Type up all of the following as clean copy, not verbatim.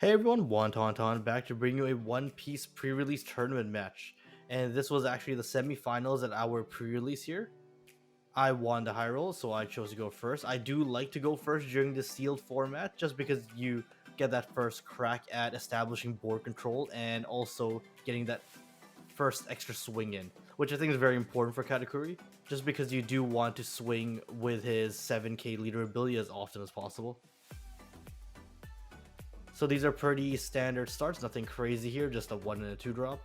Hey everyone, Wonton back to bring you a One Piece pre-release tournament match. And this was actually the semi-finals at our pre-release here. I won the high roll, so I chose to go first. I do like to go first during the sealed format, just because you get that first crack at establishing board control and also getting that first extra swing in, which I think is very important for Katakuri, just because you do want to swing with his 7k leader ability as often as possible. So these are pretty standard starts, nothing crazy here, just a 1 and a 2 drop.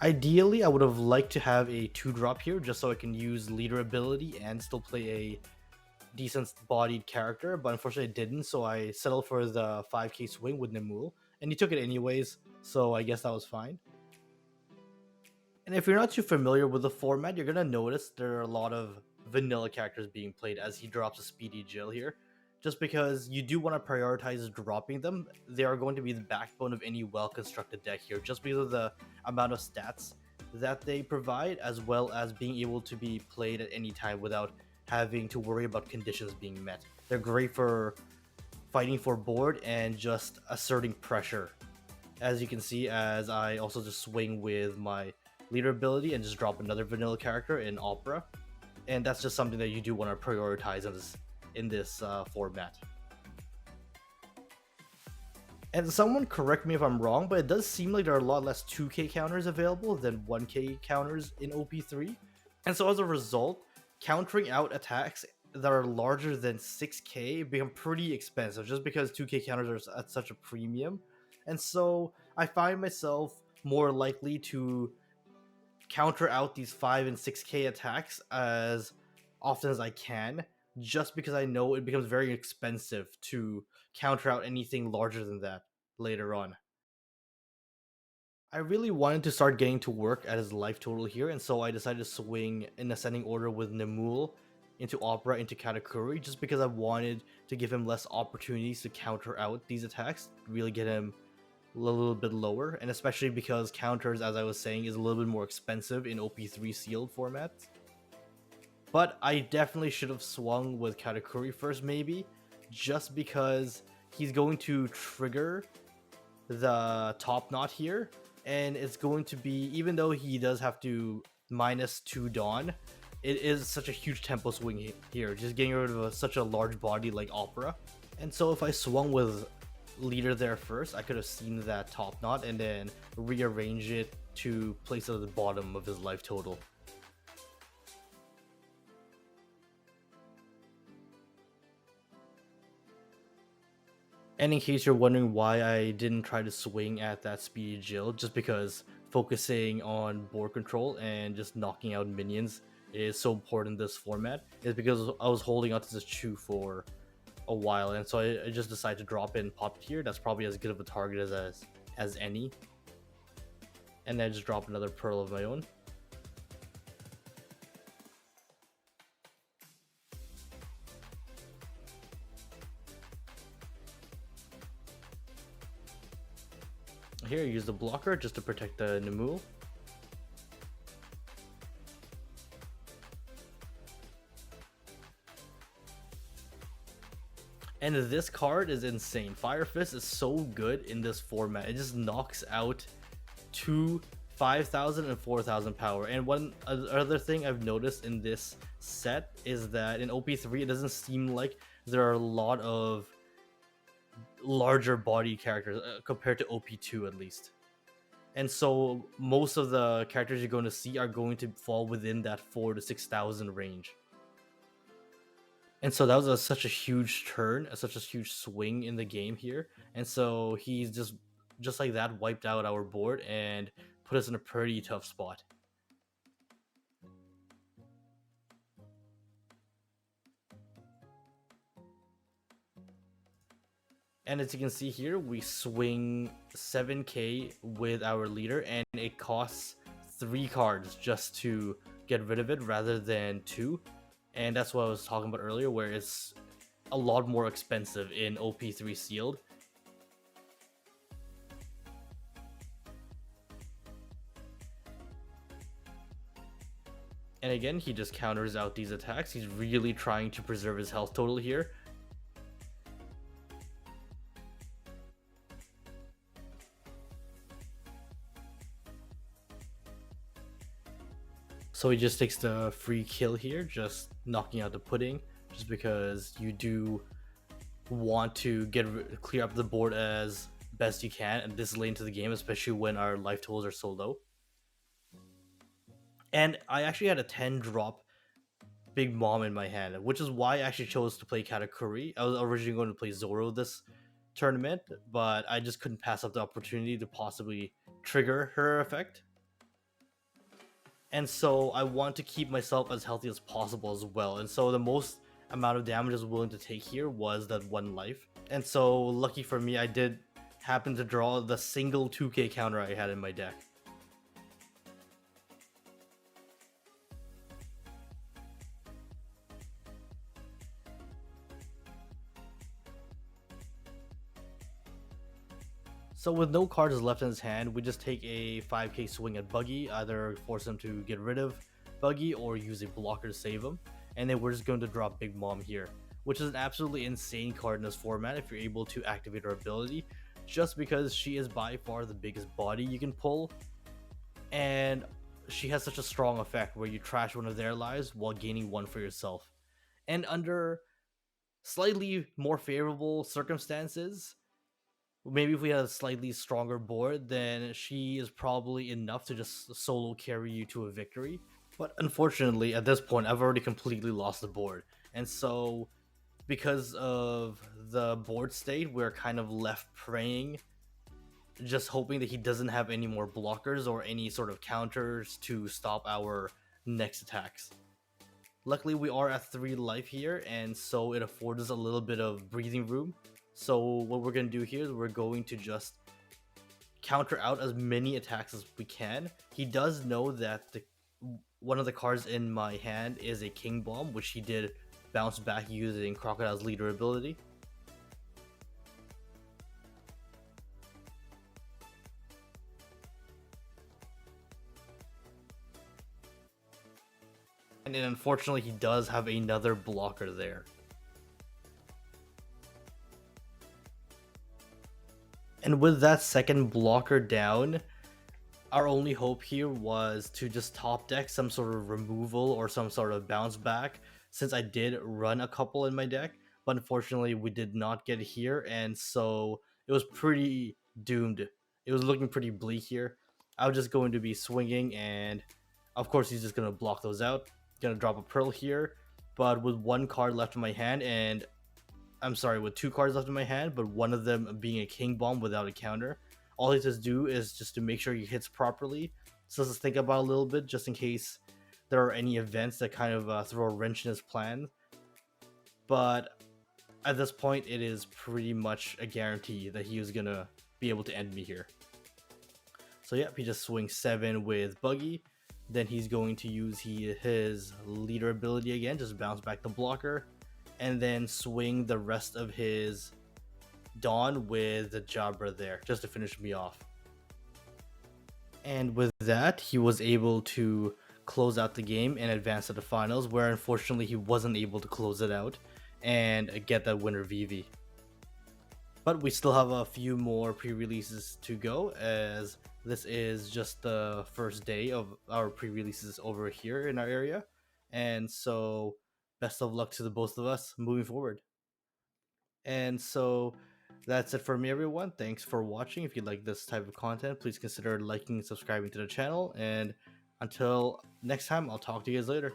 Ideally, I would have liked to have a 2 drop here, just so I can use leader ability and still play a decent bodied character, but unfortunately I didn't, so I settled for the 5k swing with Nemul, and he took it anyways, so I guess that was fine. And if you're not too familiar with the format, you're gonna notice there are a lot of vanilla characters being played as he drops a Speedy Jill here. Just because you do want to prioritize dropping them, they are going to be the backbone of any well-constructed deck here, just because of the amount of stats that they provide, as well as being able to be played at any time without having to worry about conditions being met. They're great for fighting for board and just asserting pressure. As you can see, as I also just swing with my leader ability and just drop another vanilla character in Opera, and that's just something that you do want to prioritize in this format. And someone correct me if I'm wrong, but it does seem like there are a lot less 2k counters available than 1k counters in OP-03, and so as a result, countering out attacks that are larger than 6k become pretty expensive, just because 2k counters are at such a premium. And so I find myself more likely to counter out these 5 and 6k attacks as often as I can, just because I know it becomes very expensive to counter out anything larger than that later on. I really wanted to start getting to work at his life total here, and so I decided to swing in ascending order with Nemul into Opera into Katakuri, just because I wanted to give him less opportunities to counter out these attacks, really get him a little bit lower, and especially because counters, as I was saying, is a little bit more expensive in OP-03 sealed formats. But I definitely should have swung with Katakuri first, maybe, just because he's going to trigger the top knot here, and it's going to be, even though he does have to -2 Dawn, it is such a huge tempo swing here, just getting rid of such a large body like Opera. And so if I swung with leader there first, I could have seen that top knot and then rearrange it to place it at the bottom of his life total. And in case you're wondering why I didn't try to swing at that Speedy Jill, just because focusing on board control and just knocking out minions is so important in this format, is because I was holding onto this Chew for a while, and so I just decided to drop in Puppeteer. That's probably as good of a target as any. And then just drop another Pearl of my own. Here, use the blocker just to protect the Nemul. And this card is insane. Fire Fist is so good in this format. It just knocks out 2 5,000 and 4,000 power. And one other thing I've noticed in this set is that in OP-03 it doesn't seem like there are a lot of larger body characters compared to OP-2 at least. And so most of the characters you're going to see are going to fall within that 4 to 6,000 range. And so that was such a huge turn, such a huge swing in the game here. And so he's just like that wiped out our board and put us in a pretty tough spot. And as you can see here, we swing 7k with our leader, and it costs 3 cards just to get rid of it rather than 2. And that's what I was talking about earlier, where it's a lot more expensive in OP-03 sealed. And again, he just counters out these attacks. He's really trying to preserve his health total here. So he just takes the free kill here, just knocking out the pudding, just because you do want to clear up the board as best you can at this late into the game, especially when our life totals are so low. And I actually had a 10 drop Big Mom in my hand, which is why I actually chose to play Katakuri. I was originally going to play Zoro this tournament, but I just couldn't pass up the opportunity to possibly trigger her effect. And so I want to keep myself as healthy as possible as well. And so the most amount of damage I was willing to take here was that one life. And so lucky for me, I did happen to draw the single 2k counter I had in my deck. So with no cards left in his hand, we just take a 5k swing at Buggy, either force him to get rid of Buggy or use a blocker to save him. And then we're just going to drop Big Mom here, which is an absolutely insane card in this format if you're able to activate her ability, just because she is by far the biggest body you can pull, and she has such a strong effect where you trash one of their lives while gaining one for yourself. And under slightly more favorable circumstances, maybe if we had a slightly stronger board, then she is probably enough to just solo carry you to a victory. But unfortunately, at this point, I've already completely lost the board. And so, because of the board state, we're kind of left praying, just hoping that he doesn't have any more blockers or any sort of counters to stop our next attacks. Luckily, we are at 3 life here, and so it affords us a little bit of breathing room. So what we're going to do here is we're going to just counter out as many attacks as we can. He does know that one of the cards in my hand is a King Bomb, which he did bounce back using Crocodile's leader ability. And then unfortunately, he does have another blocker there. And with that second blocker down, our only hope here was to just top deck some sort of removal or some sort of bounce back, since I did run a couple in my deck, but unfortunately we did not get here, and so it was pretty doomed. It was looking pretty bleak here. I was just going to be swinging, and of course he's just going to block those out. Gonna drop a Pearl here, but with one card left in my hand, and I'm sorry, with 2 cards left in my hand, but one of them being a King Bomb without a counter. All he has to do is just to make sure he hits properly. So let's think about a little bit, just in case there are any events that kind of throw a wrench in his plan. But at this point, it is pretty much a guarantee that he was gonna be able to end me here. So yeah, he just swings 7 with Buggy. Then he's going to use his leader ability again, just bounce back the blocker, and then swing the rest of his Dawn with the Jabra there, just to finish me off. And with that, he was able to close out the game and advance to the finals, where unfortunately he wasn't able to close it out and get that winner VV. But we still have a few more pre-releases to go, as this is just the first day of our pre-releases over here in our area. And so best of luck to the both of us moving forward. And so that's it for me, everyone. Thanks for watching. If you like this type of content, please consider liking and subscribing to the channel. And until next time, I'll talk to you guys later.